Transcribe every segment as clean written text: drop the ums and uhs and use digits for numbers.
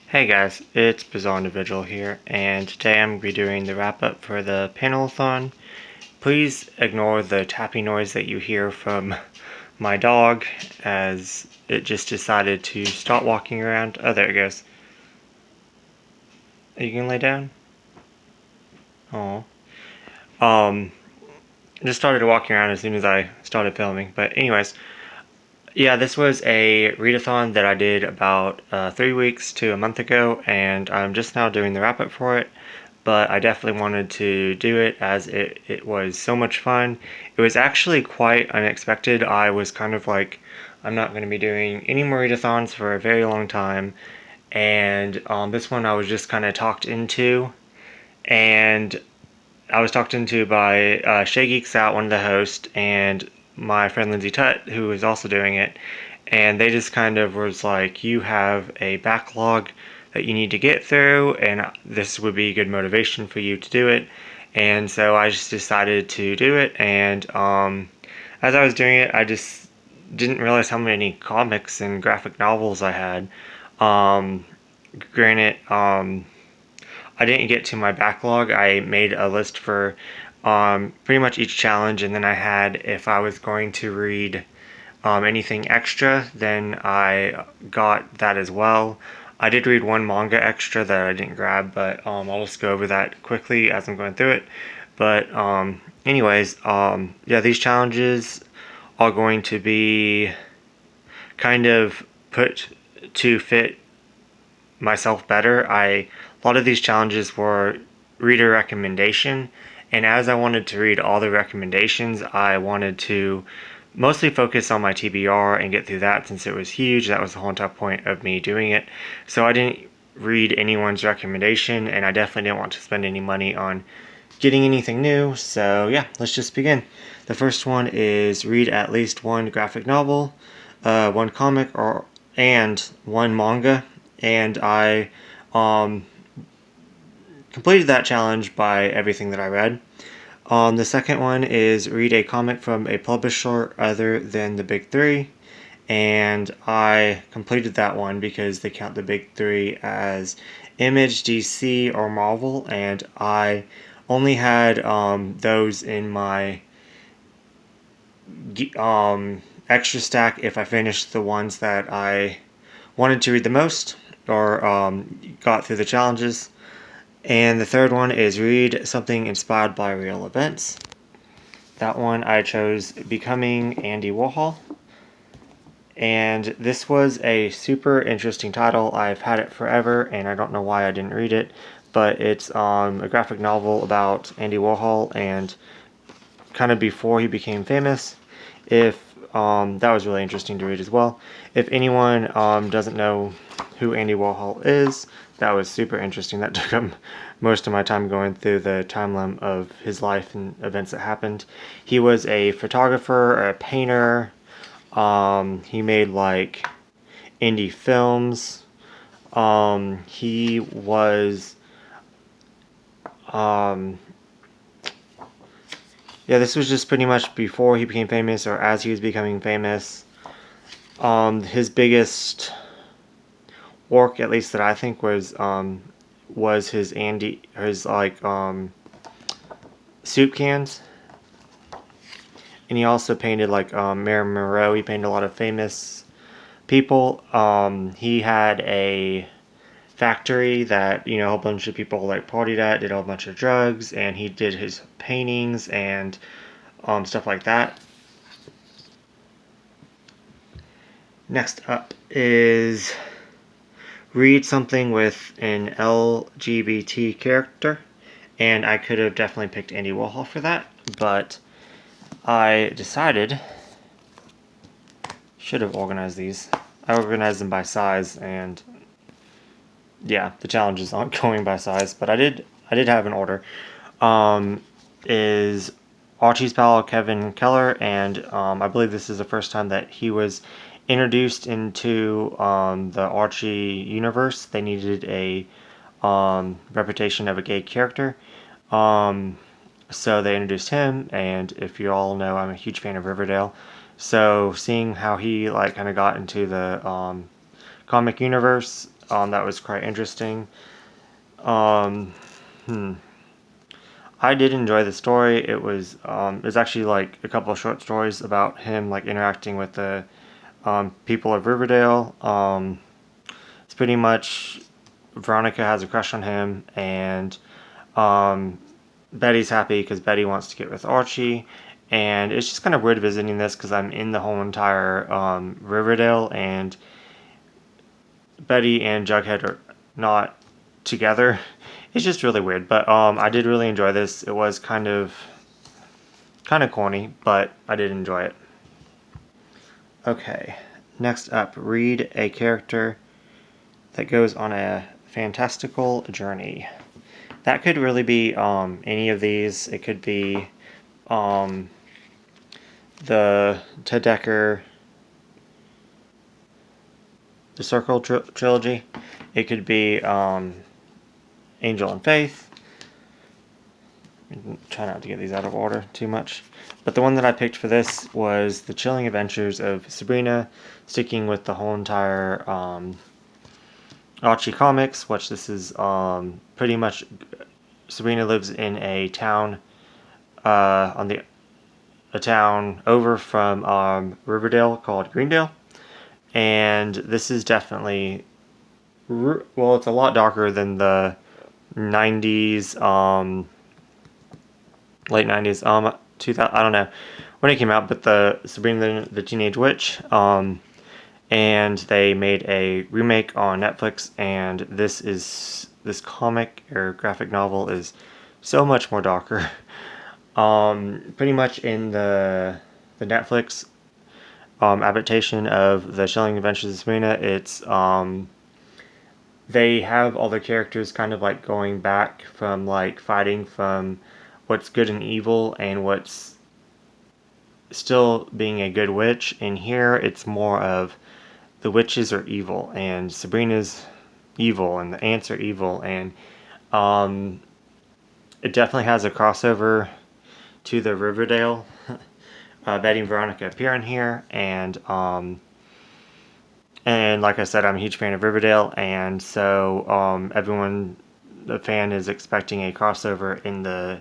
Hey guys, it's Bizarre Individual here, and today I'm going to be doing the wrap-up for the Panelathon. Please ignore the tapping noise that you hear from my dog, as it just decided to stop walking around. Oh, there it goes. Are you going to lay down? Oh. Just started walking around as soon as I started filming, but anyways. Yeah, this was a readathon that I did about 3 weeks to a month ago, and I'm just now doing the wrap-up for it. But I definitely wanted to do it as it was so much fun. It was actually quite unexpected. I was kind of like, I'm not going to be doing any more readathons for a very long time. And this one I was just kind of talked into. And I was talked into by ShaeGeeksOut, one of the hosts, and my friend Lindsay Tutt, who was also doing it. And they just kind of was like, you have a backlog that you need to get through, and this would be good motivation for you to do it. And so I just decided to do it, and as I was doing it, I just didn't realize how many comics and graphic novels I had. Granted, I didn't get to my backlog. I made a list for pretty much each challenge, and then I had, if I was going to read anything extra, then I got that as well. I did read one manga extra that I didn't grab, but I'll just go over that quickly as I'm going through it. But anyways, yeah, these challenges are going to be kind of put to fit myself better. A lot of these challenges were reader recommendation, and as I wanted to read all the recommendations, I wanted to mostly focus on my TBR and get through that since it was huge. That was the whole entire point of me doing it. So I didn't read anyone's recommendation, and I definitely didn't want to spend any money on getting anything new. So yeah, let's just begin. The first one is read at least one graphic novel, one comic, and one manga. And I completed that challenge by everything that I read. The second one is read a comic from a publisher other than the big three, and I completed that one because they count the big three as Image, DC, or Marvel, and I only had those in my extra stack if I finished the ones that I wanted to read the most or got through the challenges. And the third one is read something inspired by real events. That one I chose Becoming Andy Warhol. And this was a super interesting title. I've had it forever and I don't know why I didn't read it. But it's a graphic novel about Andy Warhol and kind of before he became famous. If that was really interesting to read as well. If anyone doesn't know who Andy Warhol is, that was super interesting. That took up most of my time going through the timeline of his life and events that happened. He was a photographer, a painter. He made like indie films. He was yeah, this was just pretty much before he became famous or as he was becoming famous. His biggest work, at least that I think, was his soup cans. And he also painted like Marilyn Monroe. He painted a lot of famous people. He had a factory that, you know, a whole bunch of people like partied at, did a whole bunch of drugs, and he did his paintings and stuff like that. Next up is read something with an LGBT character, and I could have definitely picked Andy Warhol for that, but I decided, should have organized these. I organized them by size, and yeah, the challenges aren't going by size, but I did have an order. Is Archie's pal Kevin Keller, and I believe this is the first time that he was introduced into the Archie universe. They needed a reputation of a gay character, so they introduced him. And if you all know, I'm a huge fan of Riverdale, so seeing how he like kind of got into the comic universe, that was quite interesting. I did enjoy the story. It was actually like a couple of short stories about him like interacting with the people of Riverdale. It's pretty much Veronica has a crush on him, and Betty's happy because Betty wants to get with Archie. And it's just kind of weird visiting this because I'm in the whole entire Riverdale, and Betty and Jughead are not together. It's just really weird, but I did really enjoy this. It was kind of corny, but I did enjoy it. Okay, next up, read a character that goes on a fantastical journey. That could really be any of these. It could be the Ted Dekker, the Circle trilogy. It could be Angel and Faith. Try not to get these out of order too much. But the one that I picked for this was The Chilling Adventures of Sabrina, sticking with the whole entire Archie comics, which this is pretty much Sabrina lives in a town a town over from Riverdale called Greendale. And this is definitely, well, it's a lot darker than the 90s, late 90s, 2000, I don't know when it came out, but the Sabrina the Teenage Witch, and they made a remake on Netflix, and this comic or graphic novel is so much more darker. Pretty much in the Netflix adaptation of The Chilling Adventures of Sabrina, it's they have all the characters kind of like going back from like fighting from what's good and evil and what's still being a good witch. And here it's more of the witches are evil and Sabrina's evil and the ants are evil, and it definitely has a crossover to the Riverdale. Betty and Veronica appear in here, and like I said, I'm a huge fan of Riverdale, and so everyone, the fan, is expecting a crossover in the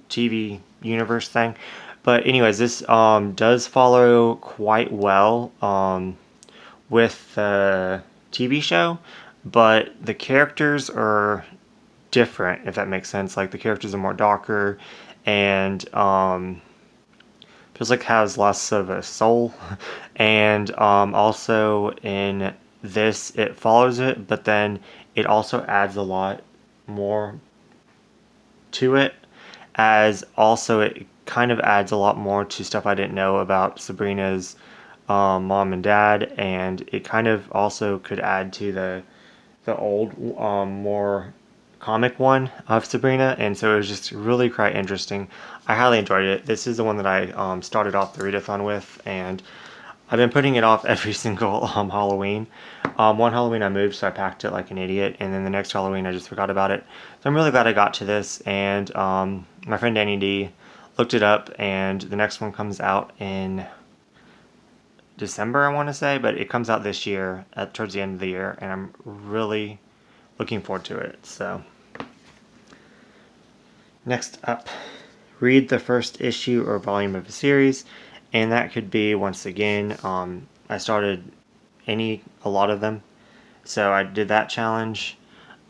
TV universe thing. But anyways, this does follow quite well with the TV show, but the characters are different, if that makes sense. Like the characters are more darker, and feels like it has less of a soul. And also in this, it follows it, but then it also adds a lot more to it, as also it kind of adds a lot more to stuff I didn't know about Sabrina's mom and dad, and it kind of also could add to the old more comic one of Sabrina, and so it was just really quite interesting. I highly enjoyed it. This is the one that I started off the readathon with, and I've been putting it off every single Halloween. One Halloween I moved, so I packed it like an idiot, and then the next Halloween I just forgot about it. So I'm really glad I got to this, and my friend Danny D looked it up, and the next one comes out in December, I want to say, but it comes out this year, towards the end of the year, and I'm really looking forward to it. So next up, read the first issue or volume of a series, and that could be, once again, I started a lot of them, so I did that challenge.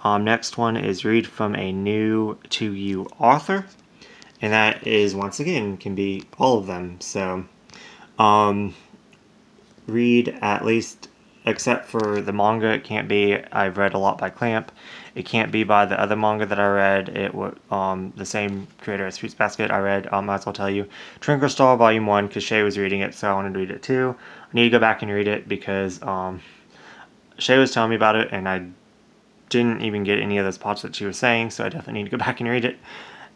Next one is read from a new to you author, and that is, once again, can be all of them. So read at least, except for the manga, it can't be, I've read a lot by Clamp. It can't be by the other manga that I read. It would the same creator as Fruits Basket. I read, might as well tell you, Twinkle Star Volume 1, because Shay was reading it, so I wanted to read it too. I need to go back and read it because Shay was telling me about it, and I didn't even get any of those parts that she was saying, so I definitely need to go back and read it.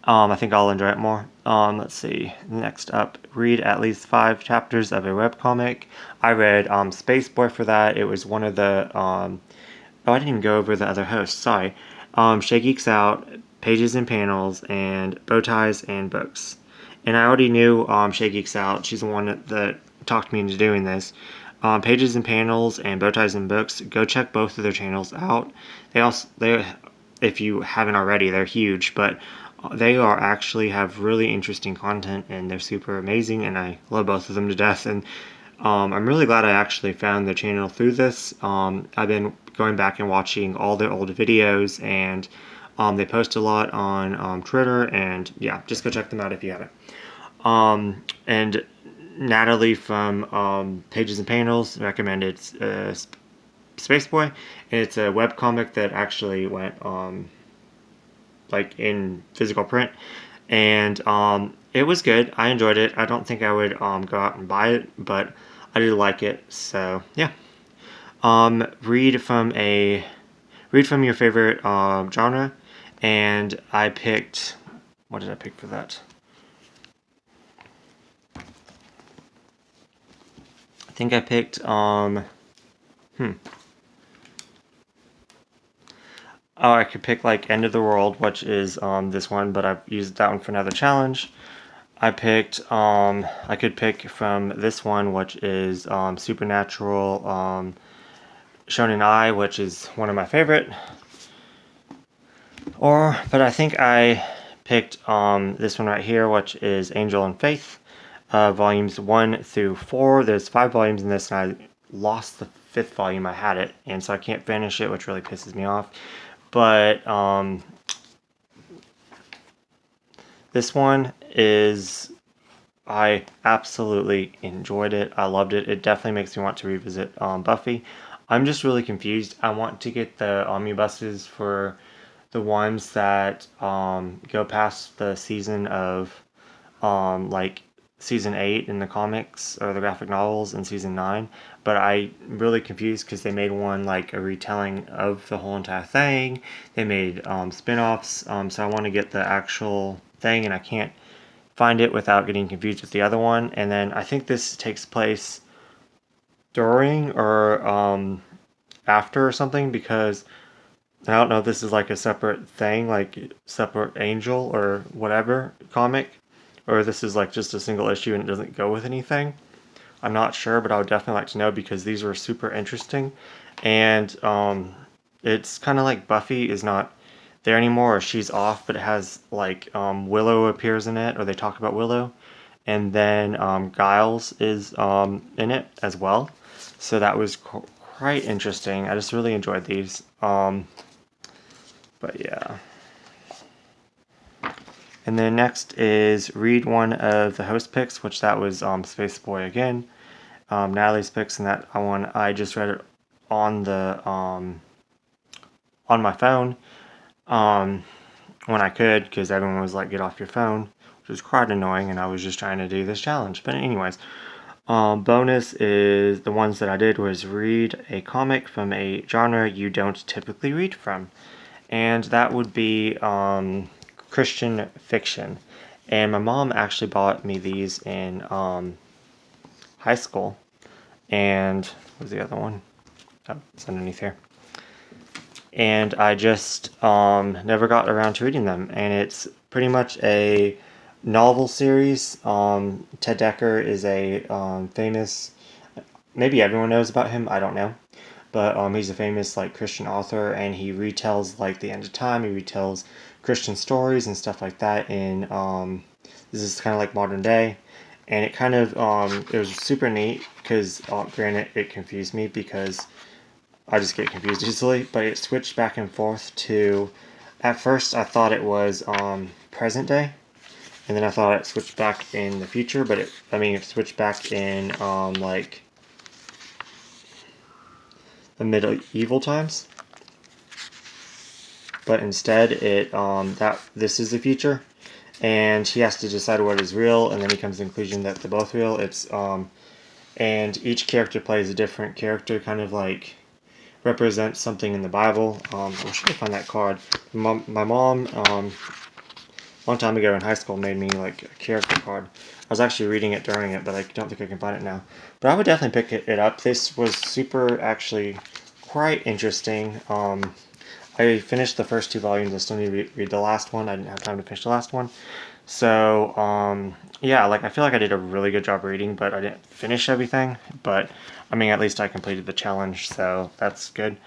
I think I'll enjoy it more. Let's see. Next up, read at least 5 chapters of a webcomic. I read Space Boy for that. It was one of the... oh, I didn't even go over the other hosts. Sorry. ShaeGeeksOut, Pages and Panels, and Bowties and Books. And I already knew ShaeGeeksOut. She's the one that talked me into doing this. Pages and Panels and Bowties Books. Go check both of their channels out. They if you haven't already, they're huge, but they are actually have really interesting content, and they're super amazing, and I love both of them to death. And I'm really glad I actually found their channel through this. I've been going back and watching all their old videos, and they post a lot on Twitter, and yeah, just go check them out if you haven't. And Natalie from Pages and Panels recommended Space Boy, and it's a webcomic that actually went like in physical print, and it was good. I enjoyed it. I don't think I would go out and buy it, but I did like it. So yeah, read from your favorite genre, and I picked, what did I pick for that? I think I picked Oh, I could pick like End of the World, which is this one, but I've used that one for another challenge. I picked I could pick from this one, which is Supernatural Shonen Ai, which is one of my favorite. But I think I picked this one right here, which is Angel and Faith, volumes 1 through 4. There's 5 volumes in this, and I lost the 5th volume. I had it, and so I can't finish it, which really pisses me off. But this one is, I absolutely enjoyed it. I loved it. It definitely makes me want to revisit Buffy. I'm just really confused. I want to get the omnibuses for the ones that go past the season of like season 8 in the comics or the graphic novels and season 9, but I'm really confused because they made one like a retelling of the whole entire thing. They made spin-offs, so I want to get the actual thing, and I can't find it without getting confused with the other one. And then I think this takes place during or after or something, because I don't know if this is like a separate thing, like separate Angel or whatever comic, or this is like just a single issue and it doesn't go with anything. I'm not sure, but I would definitely like to know because these were super interesting. And it's kind of like Buffy is not there anymore, or she's off, but it has like Willow appears in it, or they talk about Willow, and then Giles is in it as well. So that was quite interesting. I just really enjoyed these. But yeah. And then next is read one of the host picks, which that was Space Boy again. Natalie's picks, and that one I just read it on the on my phone when I could, because everyone was like, "Get off your phone," which was quite annoying, and I was just trying to do this challenge. But anyways, bonus is the ones that I did was read a comic from a genre you don't typically read from, and that would be Christian fiction. And my mom actually bought me these in high school. And what was the other one? Oh, it's underneath here. And I just never got around to reading them. And it's pretty much a novel series. Ted Dekker is a famous, maybe everyone knows about him, I don't know. But he's a famous like Christian author, and he retells like the end of time. He retells Christian stories and stuff like that. And this is kind of like modern day, and it kind of it was super neat because granted it confused me because I just get confused easily. But it switched back and forth to, at first I thought it was present day, and then I thought it switched back in the future. But it switched back in like the medieval times, but instead it this is the future, and he has to decide what is real, and then he comes to the conclusion that they're both real. It's and each character plays a different character, kind of like represents something in the Bible. I wish I could find that card. My mom a long time ago in high school made me like a character card. I was actually reading it during it, but I don't think I can find it now. But I would definitely pick it up. This was super, actually, quite interesting. I finished the first 2 volumes. I still need to read the last one. I didn't have time to finish the last one. So, yeah, like I feel like I did a really good job reading, but I didn't finish everything. But I mean, at least I completed the challenge, so that's good.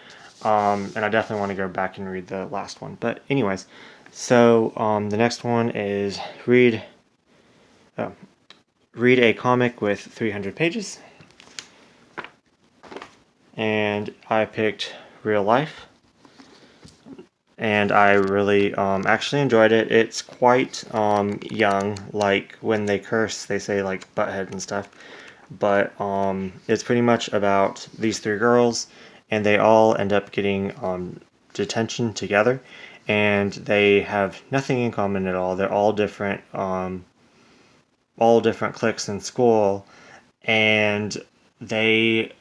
And I definitely want to go back and read the last one. But anyways, so the next one is read a comic with 300 pages, and I picked Real Life. And I really actually enjoyed it. It's quite young, like when they curse, they say like butthead and stuff. But it's pretty much about these three girls, and they all end up getting detention together, and they have nothing in common at all. They're all different cliques in school, and they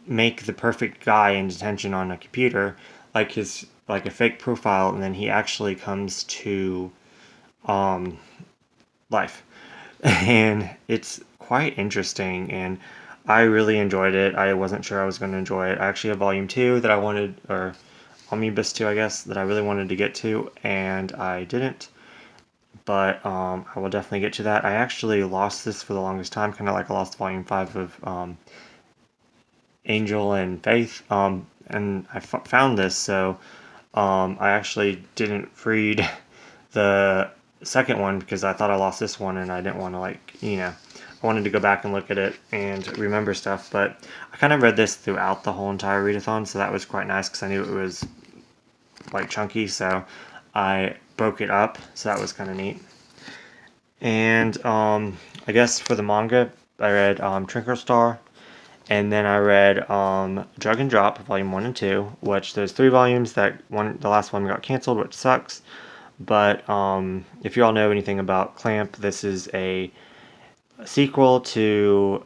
make the perfect guy in detention on a computer, like a fake profile, and then he actually comes to um, life. And it's quite interesting, and I really enjoyed it. I wasn't sure I was going to enjoy it. I actually have volume 2 that I wanted, or omnibus 2, I guess, that I really wanted to get to, and I didn't. But I will definitely get to that. I actually lost this for the longest time, kind of like I lost volume 5 of Angel and Faith, and I found this, so I actually didn't read the second one because I thought I lost this one, and I didn't want to, like, I wanted to go back and look at it and remember stuff. But I kind of read this throughout the whole entire readathon, so that was quite nice because I knew it was like chunky, so I broke it up, so that was kind of neat. And I guess for the manga, I read Twinkle Star, and then I read Drug and Drop, Volume 1 and 2, which there's 3 volumes. The last one got canceled, which sucks. But if you all know anything about Clamp, this is a sequel to,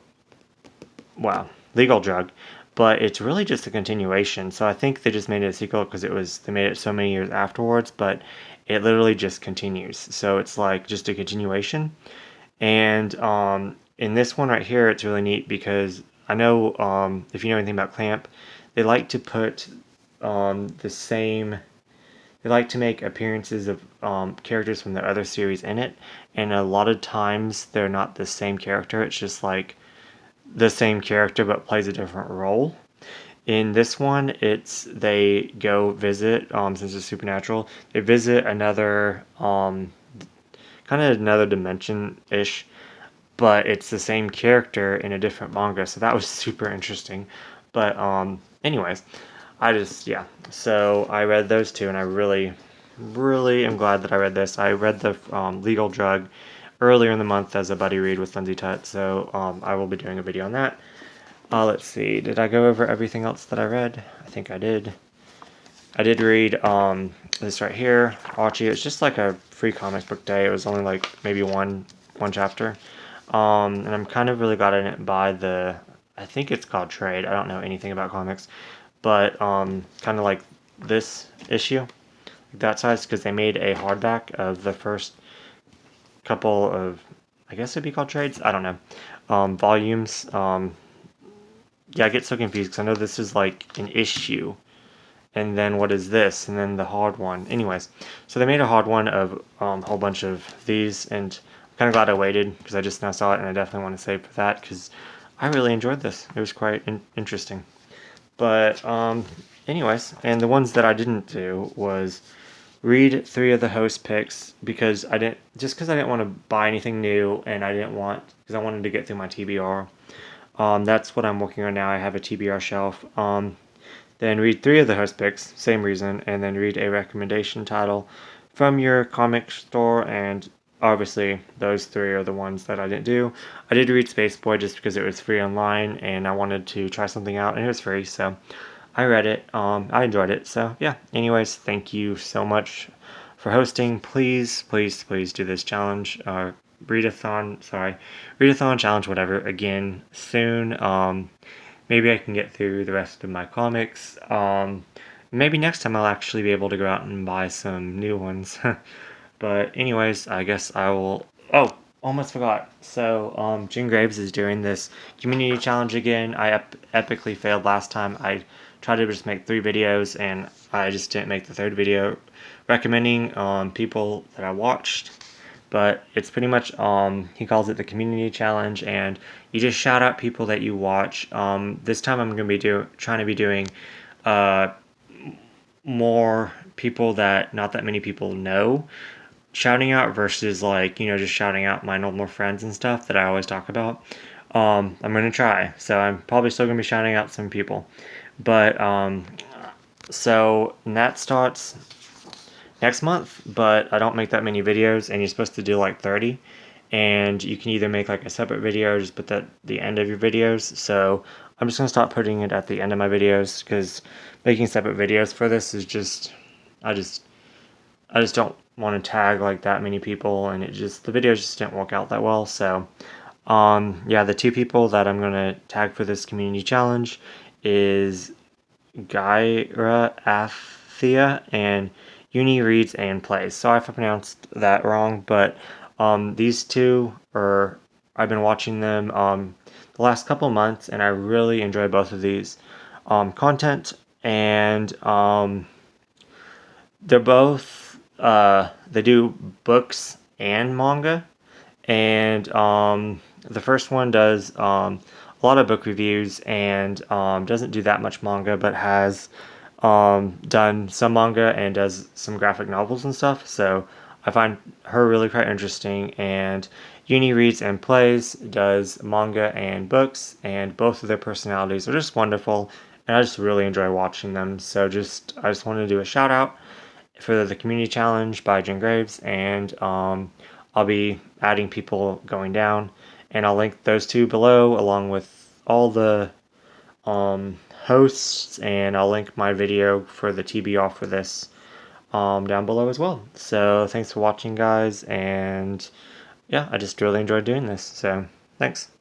well, Legal Drug, but it's really just a continuation. So I think they just made it a sequel because they made it so many years afterwards, but it literally just continues. So it's like just a continuation. And in this one right here, it's really neat because I know if you know anything about Clamp, they like to put the same. They like to make appearances of characters from their other series in it, and a lot of times they're not the same character. It's just like the same character but plays a different role. In this one, they go visit, since it's supernatural, they visit another kind of another dimension ish, but it's the same character in a different manga, so that was super interesting. But anyways, yeah. So I read those two, and I really, really am glad that I read this. I read the Legal Drug earlier in the month as a buddy read with Lindsay Tutt, so I will be doing a video on that. Let's see, did I go over everything else that I read? I think I did. I did read this right here, Archie. It's just like a free comic book day. It was only like maybe one chapter. And I'm kind of really glad I didn't buy I think it's called Trade. I don't know anything about comics. But kind of like this issue, that size, because they made a hardback of the first couple of, I guess it'd be called trades, I don't know, volumes. Yeah, I get so confused because I know this is like an issue, and then what is this, and then the hard one. Anyways, so they made a hard one of a whole bunch of these, and I'm kind of glad I waited because I just now saw it, and I definitely want to save for that because I really enjoyed this. It was quite interesting. But anyways, and the ones that I didn't do was read 3 of the host picks because I didn't want to buy anything new, and because I wanted to get through my TBR. That's what I'm working on now. I have a TBR shelf. Then read 3 of the host picks, same reason, and then read a recommendation title from your comic store, and obviously those 3 are the ones that I didn't do. I did read Space Boy just because it was free online, and I wanted to try something out, and it was free, so I read it. I enjoyed it, so yeah. Anyways, thank you so much for hosting. Please, please, please do this challenge, readathon challenge, whatever, again soon. Maybe I can get through the rest of my comics. Maybe next time I'll actually be able to go out and buy some new ones. But anyways, I guess I will. Oh, almost forgot. So Jim Graves is doing this community challenge again. I epically failed last time. I tried to just make 3 videos, and I just didn't make the 3rd video recommending people that I watched. but it's pretty much he calls it the community challenge, and you just shout out people that you watch. This time I'm gonna be trying to be doing more people that not that many people know, shouting out versus like just shouting out my normal friends and stuff that I always talk about. I'm gonna try, so I'm probably still gonna be shouting out some people, but so that starts next month, but I don't make that many videos, and you're supposed to do like 30, and you can either make like a separate video or just put that at the end of your videos. So I'm just gonna start putting it at the end of my videos, because making separate videos for this is just I just don't want to tag like that many people, and the videos just didn't work out that well. So yeah, the two people that I'm gonna tag for this community challenge is Gaia Athena and Unie reads and plays. Sorry if I pronounced that wrong, but these two I've been watching them the last couple months, and I really enjoy both of these content, and they're both they do books and manga, and the first one does a lot of book reviews, and doesn't do that much manga, but has done some manga and does some graphic novels and stuff. So I find her really quite interesting. And Unie reads and plays, does manga and books, and both of their personalities are just wonderful, and I just really enjoy watching them. So I just wanted to do a shout out for the community challenge by Jen Graves, and I'll be adding people going down, and I'll link those two below along with all the hosts, and I'll link my video for the TBR for this down below as well. So thanks for watching, guys, and yeah, I just really enjoyed doing this, so thanks.